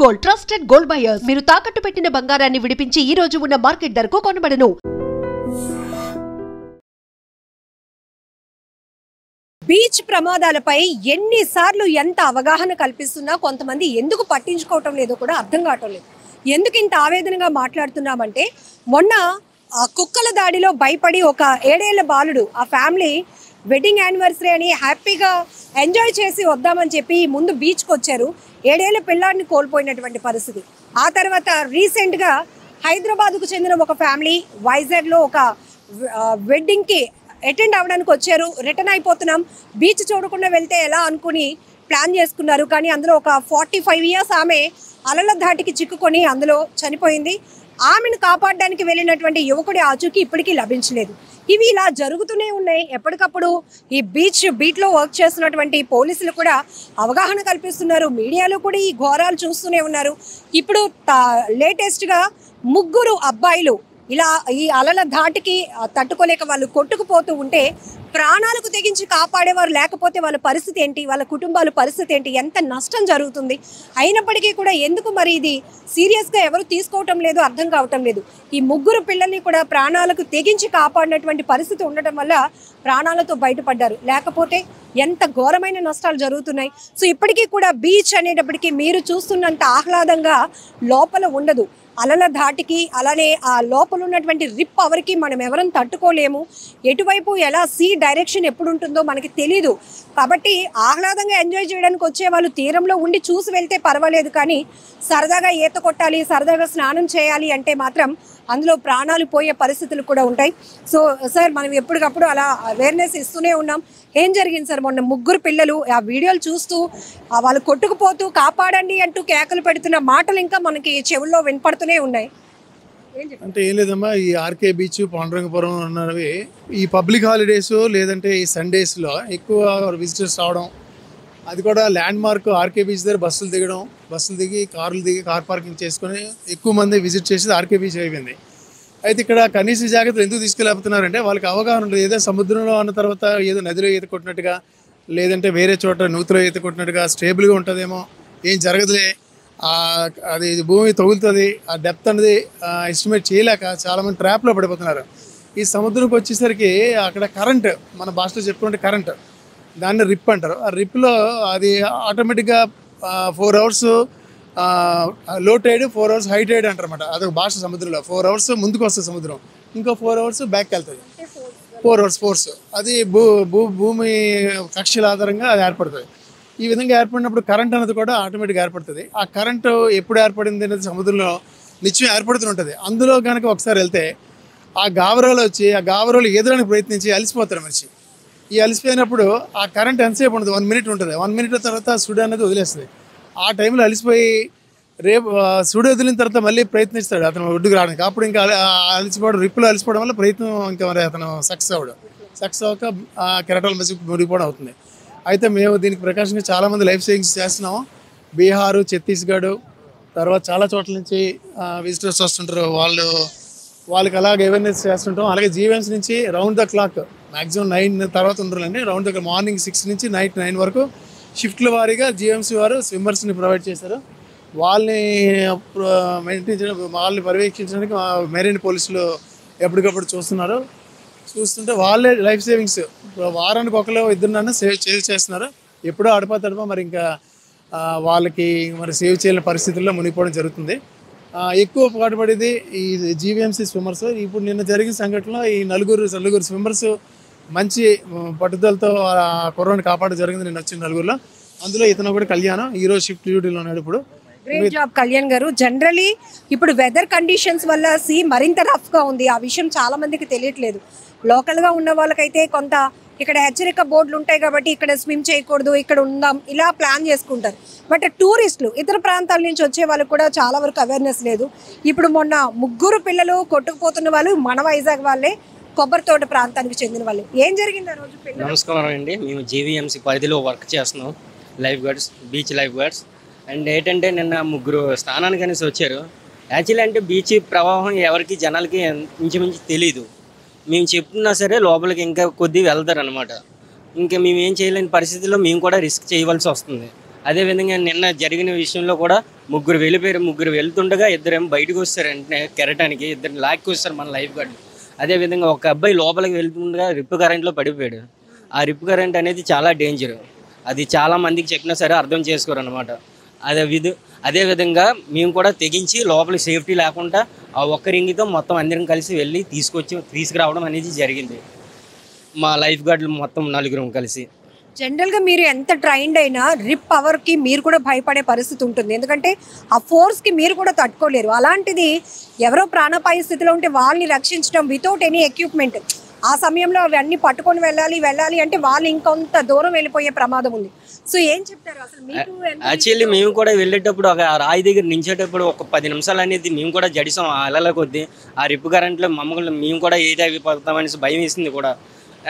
Gold trusted gold buyers మీరు తాకట్టు పెట్టిన బంగారాన్ని విడిపించి ఈ రోజు ఉన్న మార్కెట్ ధరకు కొనబడను. బీచ్ ప్రమాదాలపై ఎన్నిసార్లు ఎంత అవగాహన కల్పిస్తున్నా కొంతమంది ఎందుకు పట్టించుకోవటం లేదో కూడా అర్థం కావటం లేదు. ఎందుకు ఇంత ఆవేదనగా మాట్లాడుతున్నామంటే మొన్న కుక్కల దాడిలో భయపడి ఒక 7 ఏళ్ల బాలుడు ఆ ఫ్యామిలీ వెడ్డింగ్ యానివర్సరీ అని హ్యాపీగా ఎంజాయ్ చేసి వద్దామని చెప్పి ముందు బీచ్కి వచ్చారు. 7 ఏళ్ల పిల్లాడిని కోల్పోయినటువంటి పరిస్థితి. ఆ తర్వాత రీసెంట్గా హైదరాబాద్కు చెందిన ఒక ఫ్యామిలీ వైజాగ్లో ఒక వెడ్డింగ్కి అటెండ్ అవ్వడానికి వచ్చారు. రిటర్న్ అయిపోతున్నాం, బీచ్ చూడకుండా వెళ్తే ఎలా అనుకుని ప్లాన్ చేసుకున్నారు. కానీ అందులో ఒక 45 ఇయర్స్ ఆమె అలల ధాటికి చిక్కుకొని అందులో చనిపోయింది. ఆమెను కాపాడడానికి వెళ్ళినటువంటి యువకుడి ఆచూకీ ఇప్పటికీ లభించలేదు. ఇవి ఇలా జరుగుతూనే ఉన్నాయి. ఎప్పటికప్పుడు ఈ బీట్లో వర్క్ చేస్తున్నటువంటి పోలీసులు కూడా అవగాహన కల్పిస్తున్నారు. మీడియాలో కూడా ఈ ఘోరాలు చూస్తూనే ఉన్నారు. ఇప్పుడు లేటెస్ట్గా 3 అబ్బాయిలు ఇలా ఈ అలల ధాటికి తట్టుకోలేక వాళ్ళు కొట్టుకుపోతూ ఉంటే ప్రాణాలకు తెగించి కాపాడేవారు లేకపోతే వాళ్ళ పరిస్థితి ఏంటి, వాళ్ళ కుటుంబాల పరిస్థితి ఏంటి, ఎంత నష్టం జరుగుతుంది. అయినప్పటికీ కూడా ఎందుకు మరి ఇది సీరియస్గా ఎవరు తీసుకోవటం లేదు అర్థం కావటం లేదు. ఈ 3 పిల్లల్ని కూడా ప్రాణాలకు తెగించి కాపాడినటువంటి పరిస్థితి ఉండటం వల్ల ప్రాణాలతో బయటపడ్డారు. లేకపోతే ఎంత ఘోరమైన నష్టాలు జరుగుతున్నాయి. సో ఇప్పటికీ కూడా బీచ్ అనేటప్పటికీ మీరు చూస్తున్నంత ఆహ్లాదంగా లోపల ఉండదు. అలల ధాటికి అలానే ఆ లోపల ఉన్నటువంటి రిప్ పవర్కి మనం ఎవరం తట్టుకోలేము. ఎటువైపు ఎలా సీ డైరెక్షన్ ఎప్పుడు ఉంటుందో మనకి తెలీదు. కాబట్టి ఆహ్లాదంగా ఎంజాయ్ చేయడానికి వచ్చే వాళ్ళు తీరంలో ఉండి చూసి వెళ్తే పర్వాలేదు. కానీ సరదాగా ఈత కొట్టాలి, సరదాగా స్నానం చేయాలి అంటే మాత్రం అందులో ప్రాణాలు పోయే పరిస్థితులు కూడా ఉంటాయి. సో సార్ మనం ఎప్పటికప్పుడు అలా అవేర్నెస్ ఇస్తూనే ఉన్నాం. ఏం జరిగింది సార్? మొన్న 3 పిల్లలు ఆ వీడియోలు చూస్తూ వాళ్ళు కొట్టుకుపోతూ కాపాడండి అంటూ కేకలు పెడుతున్న మాటలు ఇంకా మనకి చెవుల్లో వినపడుతూనే ఉన్నాయి. అంటే ఏం లేదమ్మా, ఈ ఆర్కే బీచ్, పాండురంగపురం అన్నవి ఈ పబ్లిక్ హాలిడేస్ లేదంటే ఈ సండేస్లో ఎక్కువ విజిటర్స్ రావడం, అది కూడా ల్యాండ్ మార్క్ ఆర్కే బీచ్ దగ్గర బస్సులు దిగి కార్ పార్కింగ్ చేసుకొని ఎక్కువ మంది విజిట్ చేసేది ఆర్కే బీచ్ అయిపోయింది. అయితే ఇక్కడ కనీస జాగ్రత్తలు ఎందుకు తీసుకెళ్ళిపోతున్నారంటే వాళ్ళకి అవగాహన ఉంటుంది. ఏదో సముద్రంలో అన్న తర్వాత ఏదో నదిలో ఈత కొట్టినట్టుగా లేదంటే వేరే చోట నూతిలో ఈత కొట్టినట్టుగా స్టేబుల్గా ఉంటుందేమో, ఏం జరగదులే, అది భూమి తగులుతుంది, ఆ డెప్త్ అనేది ఎస్టిమేట్ చేయలేక చాలామంది ట్రాప్లో పడిపోతున్నారు. ఈ సముద్రంకి వచ్చేసరికి అక్కడ కరెంట్, మన భాషలో చెప్పుకుంటే కరెంట్, దాన్ని రిప్ అంటారు. ఆ రిప్లో అది ఆటోమేటిక్గా 4 అవర్స్ లో టైడ్, 4 అవర్స్ హై టైడ్ అంటారు అనమాట. అదొక భాష సముద్రంలో. 4 అవర్స్ ముందుకు వస్తుంది సముద్రం, ఇంకో 4 అవర్స్ బ్యాక్ వెళ్తుంది. 4 అవర్స్ ఫోర్స్ అది భూమి కక్షల ఆధారంగా అది ఏర్పడుతుంది. ఈ విధంగా ఏర్పడినప్పుడు కరెంట్ అనేది కూడా ఆటోమేటిక్గా ఏర్పడుతుంది. ఆ కరెంటు ఎప్పుడు ఏర్పడింది అనేది సముద్రంలో నిత్యం ఏర్పడుతుంటుంది. అందులో కనుక ఒకసారి వెళ్తే ఆ గావరాలు వచ్చి ఆ గావరాలు ఎదురడానికి ప్రయత్నించి అలసిపోతారు మనిషి. ఈ అలసిపోయినప్పుడు ఆ కరెంట్ ఎంతసేపు ఉంటుంది? 1 మినిట్ ఉంటుంది. 1 మినిట్ తర్వాత సుడి అనేది వదిలేస్తుంది. ఆ టైంలో అలసిపోయి రేపు సుడి వదిలిన తర్వాత మళ్ళీ ప్రయత్నిస్తాడు అతను ఒడ్డుకు రావడానికి. అప్పుడు ఇంకా అలసిపోవడం, రిప్పులో అలసిపోవడం వల్ల ప్రయత్నం ఇంకా మరి అతను సక్సెస్ అవ్వక కెరటాల మధ్య మునిగిపోవడం అవుతుంది. అయితే మేము దీనికి ప్రికాషన్గా చాలామంది లైఫ్ సేవింగ్స్ చేస్తున్నాము. బీహారు, ఛత్తీస్గఢ్ తర్వాత చాలా చోట్ల నుంచి విజిటర్స్ వస్తుంటారు. వాళ్ళకి అలాగే అవేర్నెస్ చేస్తుంటాం. అలాగే జీవెన్స్ నుంచి రౌండ్ ద క్లాక్ మ్యాక్సిమం 9 తర్వాత ఉండరండి. రౌండ్ ద మార్నింగ్ 6 నుంచి నైట్ 9 వరకు షిఫ్ట్ల వారీగా జీఎంసీ వారు స్విమ్మర్స్ని ప్రొవైడ్ చేశారు. వాళ్ళని మెయింటైన్ చేయడం, వాళ్ళని పర్యవేక్షించడానికి మెరైన్ పోలీసులు ఎప్పటికప్పుడు చూస్తుంటే వాళ్ళే లైఫ్ సేవింగ్స్ వారానికి 1-2 సేవ్ చేస్తున్నారు. ఎప్పుడో అడపా మరి ఇంకా వాళ్ళకి మరి సేవ్ చేయలేని పరిస్థితుల్లో మునిగిపోవడం జరుగుతుంది. ఎక్కువ పాటుపడేది ఈ జీవీఎంసీ స్విమ్మర్స్. ఇప్పుడు నిన్న జరిగిన సంఘటనలో ఈ నలుగురు స్విమ్మర్స్ మంచి పట్టుదలతో కుర్రాన్ని కాపాడడం జరిగింది. నిన్న వచ్చిన 4గురిలో, అందులో ఇతను కూడా కళ్యాణం ఈరోజు షిఫ్ట్ డ్యూటీలో ఉన్నాడు. ఇప్పుడు గ్రేట్ జాబ్ కళ్యాణ్ గారు. జనరలీ ఇప్పుడు వెదర్ కండిషన్స్ వల్ల సీ మరింత రఫ్గా ఉంది. ఆ విషయం చాలా మందికి తెలియట్లేదు. లోకల్గా ఉన్న వాళ్ళకైతే కొంత ఇక్కడ హెచ్చరిక బోర్డులు ఉంటాయి కాబట్టి ఇక్కడ స్విమ్ చేయకూడదు, ఇక్కడ ఉందాం, ఇలా ప్లాన్ చేసుకుంటారు. బట్ టూరిస్టులు ఇతర ప్రాంతాల నుంచి వచ్చే వాళ్ళకి కూడా చాలా వరకు అవేర్నెస్ లేదు. ఇప్పుడు మొన్న 3 పిల్లలు కొట్టుకుపోతున్న వాళ్ళు మన వైజాగ్ వాళ్ళే, కొబ్బరి తోట ప్రాంతానికి చెందిన వాళ్ళు. ఏం జరిగింది ఆ రోజు? నమస్కారం అండి, మేము జీవీఎంసీ పరిధిలో వర్క్ చేస్తున్నాం, life guards, beach life guards. And ఏంటంటే నిన్న 3 స్నానానికి అనేసి వచ్చారు. యాక్చువల్లీ అంటే బీచ్ ప్రవాహం ఎవరికి జనాలకి ఇంచుమించు తెలీదు. మేము చెప్తున్నా సరే లోపలికి ఇంకా కొద్దిగా వెళ్తారనమాట. ఇంకా మేము ఏం చేయలేని పరిస్థితుల్లో మేము కూడా రిస్క్ చేయవలసి వస్తుంది. అదేవిధంగా నిన్న జరిగిన విషయంలో కూడా ముగ్గురు వెళ్ళిపోయారు. ముగ్గురు వెళ్తుండగా ఇద్దరేమో బయటకు వస్తారు, వెంటనే కెరటానికి ఇద్దరు లాక్కి వస్తారు మన లైఫ్ గార్డ్. అదేవిధంగా ఒక అబ్బాయి లోపలికి వెళ్తుండగా రిప్ కరెంట్లో పడిపోయాడు. ఆ రిప్ కరెంట్ అనేది చాలా డేంజర్. అది చాలా మందికి చెప్పినా సరే అర్థం చేసుకోరు అనమాట. అదేవిధంగా మేము కూడా తెగించి లోపలికి సేఫ్టీ లేకుండా ఆ ఒక్క రింగితో మొత్తం అందరం కలిసి వెళ్ళి తీసుకురావడం అనేది జరిగింది. మా లైఫ్ గార్డులు మొత్తం నలుగురం కలిసి. జనరల్గా మీరు ఎంత ట్రైన్డ్ అయినా రిప్ పవర్కి మీరు కూడా భయపడే పరిస్థితి ఉంటుంది, ఎందుకంటే ఆ ఫోర్స్కి మీరు కూడా తట్టుకోలేరు. అలాంటిది ఎవరో ప్రాణాపాయ స్థితిలో ఉంటే వాళ్ళని రక్షించడం వితౌట్ ఎనీ ఎక్విప్మెంట్, ఆ సమయంలో అవన్నీ పట్టుకొని వెళ్ళాలి అంటే వాళ్ళు ఇంకొంత దూరం వెళ్ళిపోయే ప్రమాదం ఉంది. సో ఏం చెప్తారు అసలు మీకు? యాక్చువల్లీ మేము కూడా వెళ్ళేటప్పుడు ఒక రాయి దగ్గర నించేటప్పుడు ఒక 10 నిమిషాలు అనేది మేము కూడా జడిసాం అలల కొద్దీ. ఆ రిప్ కరెంట్లో మమ్మల్ని మేము కూడా ఏది అయిపోతామనేసి భయం వేసింది కూడా.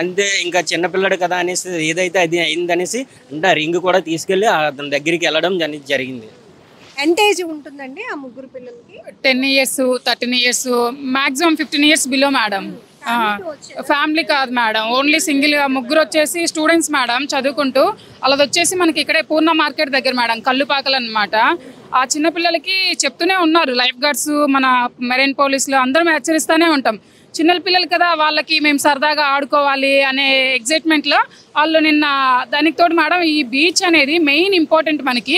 అంతే, ఇంకా చిన్నపిల్లడు కదా అనేసి ఏదైతే అది అయిందనేసి అంటే ఆ రింగ్ కూడా తీసుకెళ్ళి అతని దగ్గరికి వెళ్ళడం అనేది జరిగింది. ఎంత ఏజ్ ఉంటుందండి ఆ ముగ్గురు పిల్లలకి? 10 years, 13 years, maximum 15 years below madam. Family కాదు మేడం, ఓన్లీ సింగిల్గా ముగ్గురు వచ్చేసి స్టూడెంట్స్ మేడం చదువుకుంటూ. అలాది వచ్చేసి మనకి ఇక్కడే పూర్ణ మార్కెట్ దగ్గర మేడం, కల్లుపాకలు అనమాట. ఆ చిన్నపిల్లలకి చెప్తూనే ఉన్నారు లైఫ్ గార్డ్స్, మన మెరైన్ పోలీసులు అందరం హెచ్చరిస్తూనే ఉంటాం. చిన్న పిల్లలు కదా, వాళ్ళకి మేము సరదాగా ఆడుకోవాలి అనే ఎగ్జైట్మెంట్లో వాళ్ళు నిన్న దానికి తోడు మేడం ఈ బీచ్ అనేది మెయిన్ ఇంపార్టెంట్. మనకి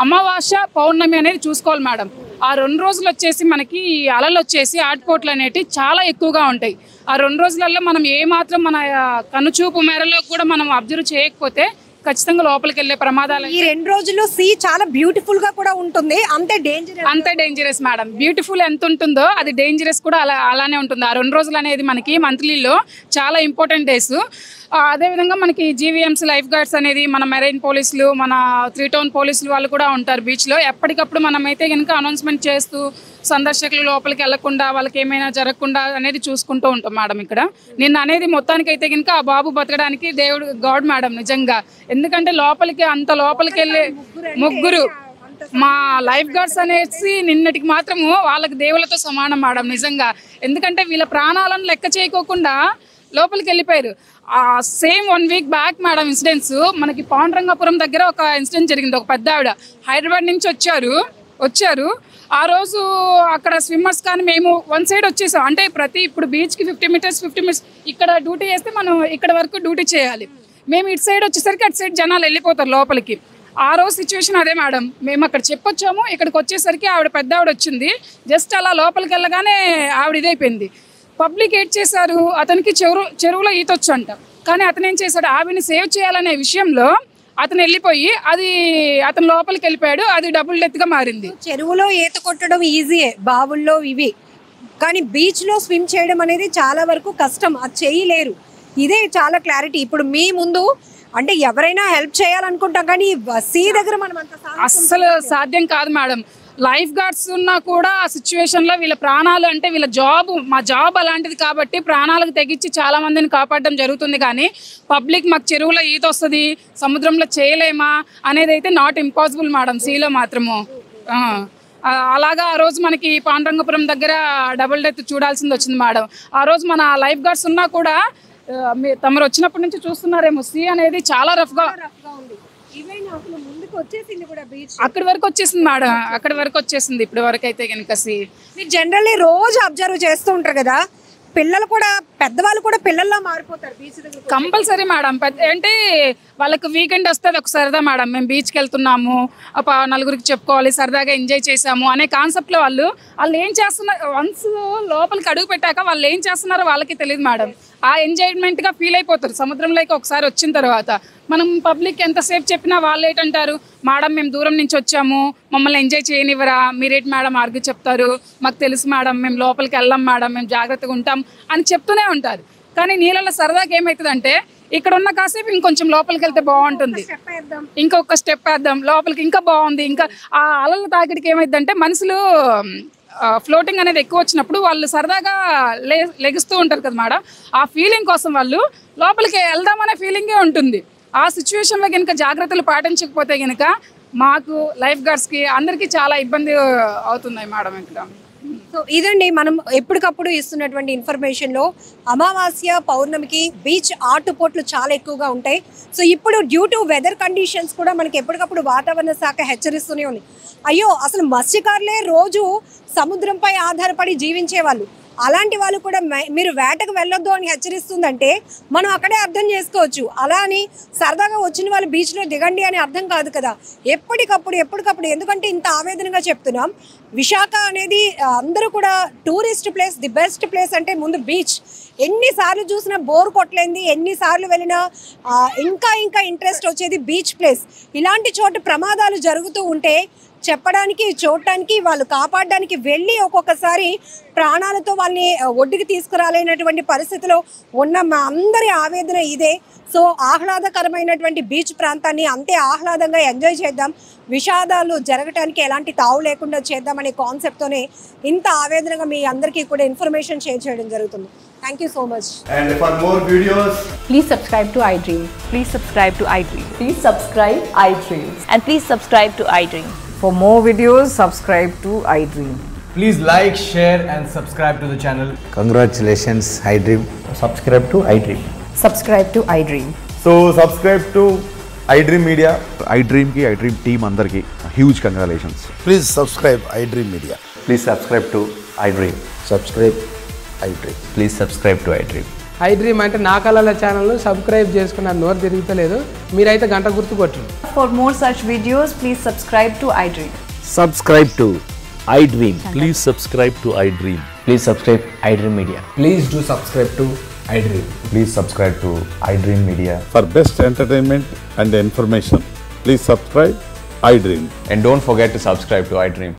అమావాస్య పౌర్ణమి అనేది చూసుకోవాలి మేడం. ఆ 2 రోజులు వచ్చేసి మనకి ఈ అలలు వచ్చేసి ఆటుపోట్లు అనేవి చాలా ఎక్కువగా ఉంటాయి. ఆ 2 రోజులలో మనం ఏమాత్రం మన కనుచూపు మేరలో కూడా మనం అబ్జర్వ్ చేయకపోతే ఖచ్చితంగా లోపలికి వెళ్ళే ప్రమాదాలు. ఈ 2 రోజుల్లో సీ చాలా బ్యూటిఫుల్ గా కూడా ఉంటుంది, అంతే డేంజరస్ మేడం. బ్యూటిఫుల్ ఎంత ఉంటుందో అది డేంజరస్ కూడా అలానే ఉంటుంది. ఆ 2 రోజులు అనేది మనకి మంత్లీలో చాలా ఇంపార్టెంట్ డేస్. అదేవిధంగా మనకి జీవీఎంసీ లైఫ్ గార్డ్స్ అనేది, మన మెరైన్ పోలీసులు, మన 3 టౌన్ పోలీసులు వాళ్ళు కూడా ఉంటారు బీచ్లో. ఎప్పటికప్పుడు మనమైతే కనుక అనౌన్స్మెంట్ చేస్తూ సందర్శకులు లోపలికి వెళ్లకుండా వాళ్ళకి ఏమైనా జరగకుండా అనేది చూసుకుంటూ ఉంటాం మేడం ఇక్కడ. నిన్న అనేది మొత్తానికి అయితే కనుక ఆ బాబు బతకడానికి దేవుడు గాడ్ మేడం నిజంగా. ఎందుకంటే లోపలికి అంత లోపలికి వెళ్ళే ముగ్గురు మా లైఫ్ గార్డ్స్ అనేసి నిన్నటికి మాత్రము వాళ్ళకి దేవులతో సమానం మేడం నిజంగా. ఎందుకంటే వీళ్ళ ప్రాణాలను లెక్క చేయకోకుండా లోపలికి వెళ్ళిపోయారు. Same 1 week back madam incidents మనకి పాండురంగపురం దగ్గర ఒక ఇన్సిడెంట్ జరిగింది. ఒక పెద్ద ఆవిడ హైదరాబాద్ నుంచి వచ్చారు. ఆ రోజు అక్కడ స్విమ్మర్స్ కానీ మేము 1 side వచ్చేసాం. అంటే ఇప్పుడు బీచ్కి 50 meters ఇక్కడ డ్యూటీ చేస్తే మనం ఇక్కడ వరకు డ్యూటీ చేయాలి. మేము ఇటు సైడ్ వచ్చేసరికి అటు సైడ్ జనాలు వెళ్ళిపోతారు లోపలికి. ఆ రోజు సిచ్యువేషన్ అదే మేడం. మేము అక్కడ చెప్పొచ్చాము, ఇక్కడికి వచ్చేసరికి ఆవిడ పెద్ద ఆవిడ వచ్చింది. జస్ట్ అలా లోపలికి వెళ్ళగానే ఆవిడ ఇదైపోయింది. పబ్లిక్ ఏడ్ చేశారు, అతనికి చెరువులో ఈతొచ్చు అంట. కానీ అతను ఏం చేశాడు, ఆవిడని సేవ్ చేయాలనే విషయంలో అతను వెళ్ళిపోయి అతను లోపలికి వెళ్ళిపోయాడు. అది డబుల్ డెత్గా మారింది. చెరువులో ఈత కొట్టడం ఈజీయే, బావుల్లో ఇవి, కానీ బీచ్లో స్విమ్ చేయడం అనేది చాలా వరకు కష్టం, అది చేయలేరు. ఇదే చాలా క్లారిటీ. ఇప్పుడు మీ ముందు అంటే ఎవరైనా హెల్ప్ చేయాలనుకుంటాం, కానీ సీ దగ్గర మనం అస్సలు సాధ్యం కాదు మేడం. లైఫ్ గార్డ్స్ ఉన్నా కూడా ఆ సిచ్యువేషన్లో వీళ్ళ ప్రాణాలు అంటే వీళ్ళ మా జాబ్ అలాంటిది కాబట్టి ప్రాణాలకు తెగించి చాలా మందిని కాపాడడం జరుగుతుంది. కానీ పబ్లిక్ మాకు చెరువులో ఈత వస్తుంది, సముద్రంలో చేయలేమా అనేది అయితే నాట్ ఇంపాసిబుల్ మేడం సీలో మాత్రము. అలాగా ఆ రోజు మనకి పాండురంగపురం దగ్గర డబుల్ డెత్ చూడాల్సింది వచ్చింది మేడం. ఆ రోజు మన లైఫ్ గార్డ్స్ ఉన్నా కూడా తమరు వచ్చినప్పటి నుంచి చూస్తున్నారేమో, సీ అనేది చాలా రఫ్గా ఉంది. అక్కడి వరకు వచ్చేసింది మేడం, అక్కడి వరకు వచ్చేసింది ఇప్పటి వరకు అయితే కనుక. మీరు జనరల్లీ రోజు అబ్జర్వ్ చేస్తూ ఉంటారు కదా, పిల్లలు కూడా పెద్దవాళ్ళు కూడా పిల్లల్లా మారిపోతారు బీచ్ దగ్గర కంపల్సరీ మేడం. అంటే వాళ్ళకి వీకెండ్ వస్తుంది ఒక సరదా మేడం, మేము బీచ్కి వెళ్తున్నాము, నలుగురికి చెప్పుకోవాలి, సరదాగా ఎంజాయ్ చేసాము అనే కాన్సెప్ట్లో వాళ్ళు ఏం చేస్తున్నారు, వన్స్ లోపలికి అడుగు పెట్టాక వాళ్ళు ఏం చేస్తున్నారో వాళ్ళకి తెలియదు మేడం. ఆ ఎంజాయ్మెంట్గా ఫీల్ అయిపోతారు సముద్రంలోకి ఒకసారి వచ్చిన తర్వాత. మనం పబ్లిక్ ఎంతసేపు చెప్పినా వాళ్ళు ఏంటంటారు, మేడం మేము దూరం నుంచి వచ్చాము, మమ్మల్ని ఎంజాయ్ చేయనివ్వరా, మీరేంటి మేడం ఆర్గ్యూ చెప్తారు, మాకు తెలుసు మేడం, మేము లోపలికి వెళ్ళాం మేడం, మేము జాగ్రత్తగా ఉంటాం అని చెప్తూనే ఉంటారు. కానీ నీళ్ళలో సరదాగా ఏమవుతుందంటే ఇక్కడ ఉన్న కాసేపు ఇంకొంచెం లోపలికి వెళ్తే బాగుంటుంది, ఇంకొక స్టెప్ వేద్దాం లోపలికి, ఇంకా బాగుంది. ఇంకా ఆ అలల తాకిడికి ఏమైందంటే మనుషులు ఫ్లోటింగ్ అనేది ఎక్కువ వచ్చినప్పుడు వాళ్ళు సరదాగా లెగుస్తూ ఉంటారు కదా మేడం, ఆ ఫీలింగ్ కోసం వాళ్ళు లోపలికి వెళ్దామనే ఫీలింగే ఉంటుంది. ఆ సిచ్యువేషన్లో కనుక జాగ్రత్తలు పాటించకపోతే కనుక మాకు లైఫ్ గార్డ్స్కి అందరికీ చాలా ఇబ్బంది అవుతున్నాయి మేడం ఇక్కడ. సో ఇదండి మనం ఎప్పటికప్పుడు ఇస్తున్నటువంటి ఇన్ఫర్మేషన్లో అమావాస్య పౌర్ణమికి బీచ్ ఆటుపోట్లు చాలా ఎక్కువగా ఉంటాయి. సో ఇప్పుడు డ్యూ టు వెదర్ కండిషన్స్ కూడా మనకి ఎప్పటికప్పుడు వాతావరణ శాఖ హెచ్చరిస్తూనే ఉంది. అయ్యో అసలు మత్స్యకారులే రోజు సముద్రంపై ఆధారపడి జీవించే వాళ్ళు, అలాంటి వాళ్ళు కూడా మీరు వేటకు వెళ్ళొద్దు అని హెచ్చరిస్తుందంటే మనం అక్కడే అర్థం చేసుకోవచ్చు. అలా అని సరదాగా వచ్చిన వాళ్ళు బీచ్లో దిగండి అని అర్థం కాదు కదా. ఎప్పటికప్పుడు ఎందుకంటే ఇంత ఆవేదనగా చెప్తున్నాం. విశాఖ అనేది అందరూ కూడా tourist place, the best place అంటే ముందు బీచ్. ఎన్నిసార్లు చూసినా బోర్ కొట్టలేంది, ఎన్నిసార్లు వెళ్ళినా ఇంకా ఇంట్రెస్ట్ వచ్చేది బీచ్ ప్లేస్. ఇలాంటి చోట ప్రమాదాలు జరుగుతూ ఉంటే చెప్పడానికి, చూడటానికి, వాళ్ళు కాపాడడానికి వెళ్ళి ఒక్కొక్కసారి ప్రాణాలతో వాళ్ళని ఒడ్డుకి తీసుకురాలేనటువంటి పరిస్థితిలో ఉన్న మా అందరి ఆవేదన ఇదే. సో ఆహ్లాదకరమైనటువంటి బీచ్ ప్రాంతాన్ని అంతే ఆహ్లాదంగా ఎంజాయ్ చేద్దాం, విషాదాలు జరగటానికి ఎలాంటి తావు లేకుండా చేద్దామనే కాన్సెప్ట్తోనే ఇంత ఆవేదనగా మీ అందరికీ కూడా ఇన్ఫర్మేషన్ షేర్ చేయడం జరుగుతుంది. Thank you so much. And for more videos, please subscribe to iDream. Please subscribe to iDream. Please subscribe iDream. And please subscribe to iDream. For more videos, subscribe to iDream. please like, share and subscribe to the channel. Congratulations, iDream. Subscribe to iDream. Subscribe to iDream. So subscribe to iDream Media. iDream ki iDream team andarki huge congratulations. Please subscribe iDream Media. Please subscribe to iDream. Subscribe iDream. Please subscribe to iDream. iDream అంటే నా కళల channel subscribe చేసుకున్న నోరు తిరుగుతలేదు, మీరైతే గంట గుర్తు కొట్టండి. For more such videos, please subscribe to iDream. Subscribe to iDream. Please subscribe to iDream. Please subscribe iDream Media. Please do subscribe to iDream. Please subscribe to iDream Media. For best entertainment and information, please subscribe iDream. And don't forget to subscribe to iDream.